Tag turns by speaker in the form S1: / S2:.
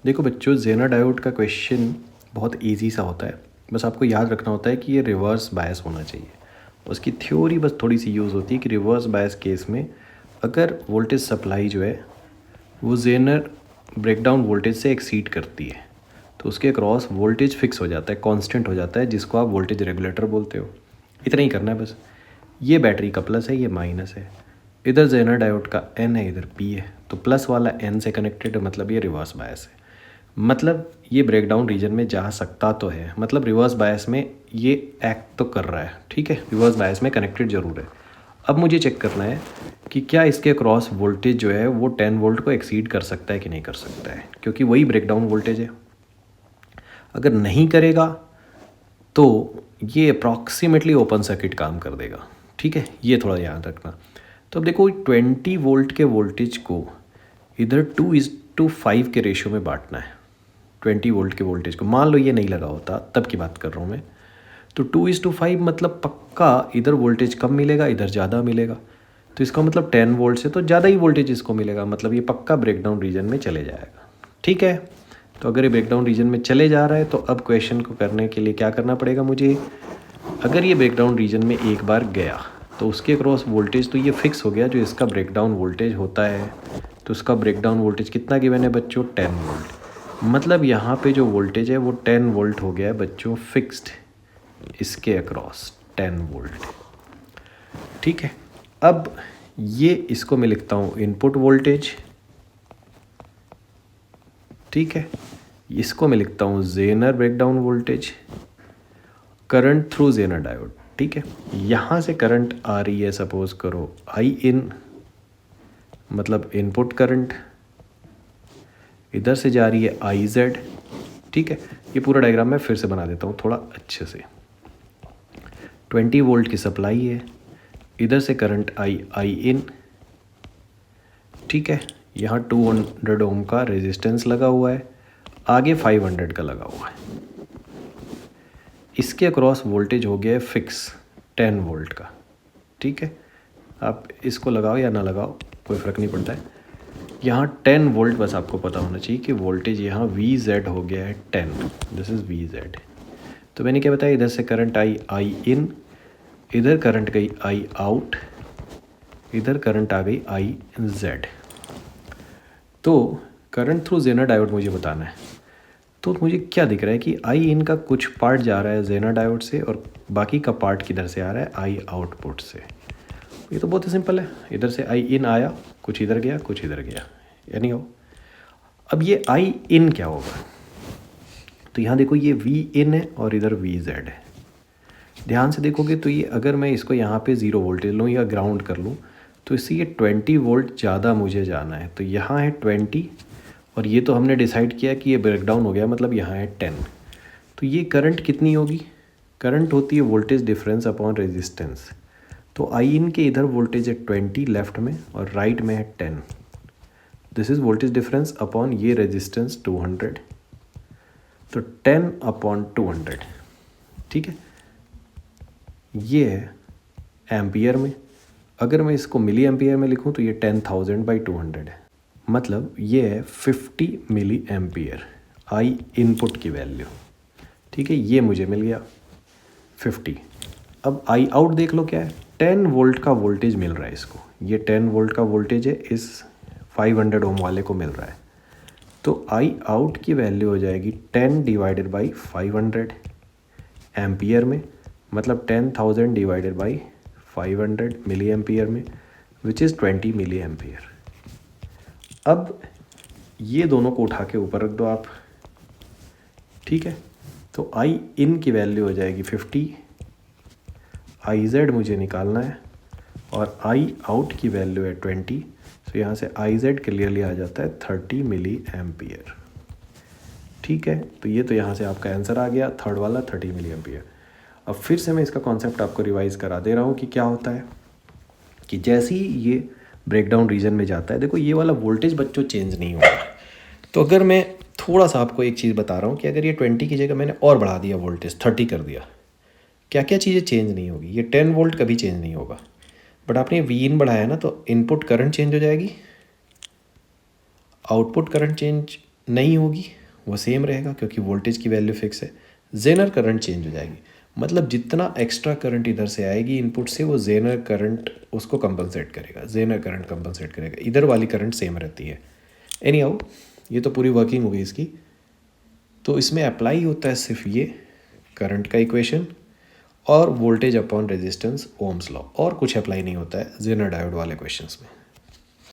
S1: देखो बच्चों, Jenner diode का क्वेश्चन बहुत इजी सा होता है। बस आपको याद रखना होता है कि ये रिवर्स बायस होना चाहिए। उसकी थ्योरी बस थोड़ी सी यूज़ होती है कि रिवर्स बायस केस में अगर वोल्टेज सप्लाई जो है वो जेनर ब्रेकडाउन वोल्टेज से एक्सीड करती है तो उसके अक्रॉस वोल्टेज फिक्स हो जाता है, कांस्टेंट हो जाता है, जिसको आप वोल्टेज रेगुलेटर बोलते हो। इतना ही करना है बस। ये बैटरी का प्लस है, ये माइनस है। इधर जेनर डायोड का एन है, इधर पी है, तो प्लस वाला एन से कनेक्टेड है, मतलब ये रिवर्स बायस है। मतलब ये ब्रेकडाउन रीजन में जा सकता तो है, मतलब रिवर्स बायस में ये एक्ट तो कर रहा है, ठीक है, रिवर्स बायस में कनेक्टेड ज़रूर है। अब मुझे चेक करना है कि क्या इसके क्रॉस वोल्टेज जो है वो 10 वोल्ट को एक्सीड कर सकता है कि नहीं कर सकता है, क्योंकि वही ब्रेकडाउन वोल्टेज है। अगर नहीं करेगा तो ये अप्रॉक्सीमेटली ओपन सर्किट काम कर देगा, ठीक है, ये थोड़ा याद रखना। तो अब देखो 20 वोल्ट के वोल्टेज को इधर 2:5 के रेशियो में बांटना है। 20 वोल्ट के वोल्टेज को, मान लो ये नहीं लगा होता, तब की बात कर रहा हूँ मैं, तो 2:5 मतलब पक्का इधर वोल्टेज कम मिलेगा, इधर ज़्यादा मिलेगा। तो इसका मतलब 10 वोल्ट से तो ज़्यादा ही वोल्टेज इसको मिलेगा, मतलब ये पक्का ब्रेकडाउन रीजन में चले जाएगा, ठीक है। तो अगर ये ब्रेकडाउन रीजन में चले जा रहा है तो अब क्वेश्चन को करने के लिए क्या करना पड़ेगा मुझे। अगर ये ब्रेकडाउन रीजन में एक बार गया तो उसके क्रॉस वोल्टेज तो ये फिक्स हो गया जो इसका ब्रेकडाउन वोल्टेज होता है। तो उसका ब्रेकडाउन वोल्टेज कितना गिवन है बच्चों, 10 वोल्ट। मतलब यहाँ पे जो वोल्टेज है वो 10 वोल्ट हो गया है बच्चों, फिक्स्ड इसके अक्रॉस 10 वोल्ट, ठीक है। अब ये इसको मैं लिखता हूँ इनपुट वोल्टेज, ठीक है। इसको मैं लिखता हूँ Zener breakdown voltage, current through Zener diode, ठीक है। यहाँ से करंट आ रही है, सपोज करो आई इन, मतलब इनपुट करंट, इधर से जा रही है आई जेड, ठीक है। ये पूरा डायग्राम मैं फिर से बना देता हूँ थोड़ा अच्छे से। 20 वोल्ट की सप्लाई है, इधर से करंट आई इन, ठीक है। यहाँ 200 ओम का रेजिस्टेंस लगा हुआ है, आगे 500 का लगा हुआ है। इसके अक्रॉस वोल्टेज हो गया है फिक्स 10 वोल्ट का, ठीक है। आप इसको लगाओ या ना लगाओ कोई फ़र्क नहीं पड़ता है। यहाँ 10 वोल्ट बस आपको पता होना चाहिए कि वोल्टेज यहाँ वी जेड हो गया है 10, दिस इज़ वी जेड। तो मैंने क्या बताया, इधर से करंट आई इन, इधर करंट गई आई आउट, इधर करंट आ गई आई जेड। तो करंट थ्रू जेनर डायोड मुझे बताना है। तो मुझे क्या दिख रहा है कि आई इन का कुछ पार्ट जा रहा है जेनर डायोड से और बाकी का पार्ट किधर से आ रहा है, आई आउटपुट से। ये तो बहुत ही सिंपल है, इधर से आई इन आया, कुछ इधर गया, कुछ इधर गया, यानी हो। अब ये आई इन क्या होगा, तो यहाँ देखो ये वी इन है और इधर वी जेड है। ध्यान से देखोगे तो ये अगर मैं इसको यहाँ पे 0 वोल्टेज लूँ या ग्राउंड कर लूँ तो इससे ये 20 वोल्ट ज़्यादा मुझे जाना है। तो यहाँ है 20 और ये तो हमने डिसाइड किया कि ये ब्रेकडाउन हो गया, मतलब यहाँ है 10। तो ये करंट कितनी होगी, करंट होती है वोल्टेज डिफरेंस अपॉन रेजिस्टेंस। तो आई इन के इधर वोल्टेज है 20 लेफ्ट में और राइट में है 10, this is voltage difference upon ये रेजिस्टेंस 200, तो 10 अपॉन 200, ठीक है। ये है एम्पियर में, अगर मैं इसको मिली एम्पियर में लिखूं तो ये 10,000/200 है, मतलब ये है 50 मिली एम्पियर आई इनपुट की वैल्यू, ठीक है। ये मुझे मिल गया 50। अब आई आउट देख लो क्या है, 10 वोल्ट का वोल्टेज मिल रहा है इसको, ये 10 वोल्ट का वोल्टेज है, इस 500 ओम वाले को मिल रहा है। तो आई आउट की वैल्यू हो जाएगी 10/500 एम्पियर में, मतलब 10,000/500 मिली एम्पियर में, विच इज़ 20 मिली एम्पियर। अब ये दोनों को उठा के ऊपर रख दो आप, ठीक है। तो आई इन की वैल्यू हो जाएगी 50, आई जेड मुझे निकालना है और आई आउट की वैल्यू है 20। तो यहाँ से आई जेड क्लियरली आ जाता है 30 मिली एम्पियर, ठीक है। तो ये तो यहाँ से आपका आंसर आ गया, थर्ड वाला 30 मिली एम्पियर। अब फिर से मैं इसका कॉन्सेप्ट आपको रिवाइज करा दे रहा हूँ कि क्या होता है कि जैसे ही ये ब्रेकडाउन रीजन में जाता है, देखो ये वाला वोल्टेज बच्चों चेंज नहीं होगा। तो अगर मैं थोड़ा सा आपको एक चीज़ बता रहा हूँ कि अगर ये 20 की जगह मैंने और बढ़ा दिया, वोल्टेज 30 कर दिया, क्या क्या चीज़ें चेंज नहीं होगी। ये 10 वोल्ट कभी चेंज नहीं होगा, बट आपने वी इन बढ़ाया ना, तो इनपुट करंट चेंज हो जाएगी, आउटपुट करंट चेंज नहीं होगी, वो सेम रहेगा क्योंकि वोल्टेज की वैल्यू फिक्स है। जेनर करंट चेंज हो जाएगी, मतलब जितना एक्स्ट्रा करंट इधर से आएगी इनपुट से, वो जेनर करंट उसको कंपनसेट करेगा, जेनर करंट कंपनसेट करेगा, इधर वाली करंट सेम रहती है। एनी हाउ, ये तो पूरी वर्किंग हो गई इसकी। तो इसमें अप्लाई होता है सिर्फ ये करंट का इक्वेशन और voltage upon resistance Ohm's law, और कुछ अप्लाई नहीं होता है जेनर डायोड वाले क्वेश्चंस में।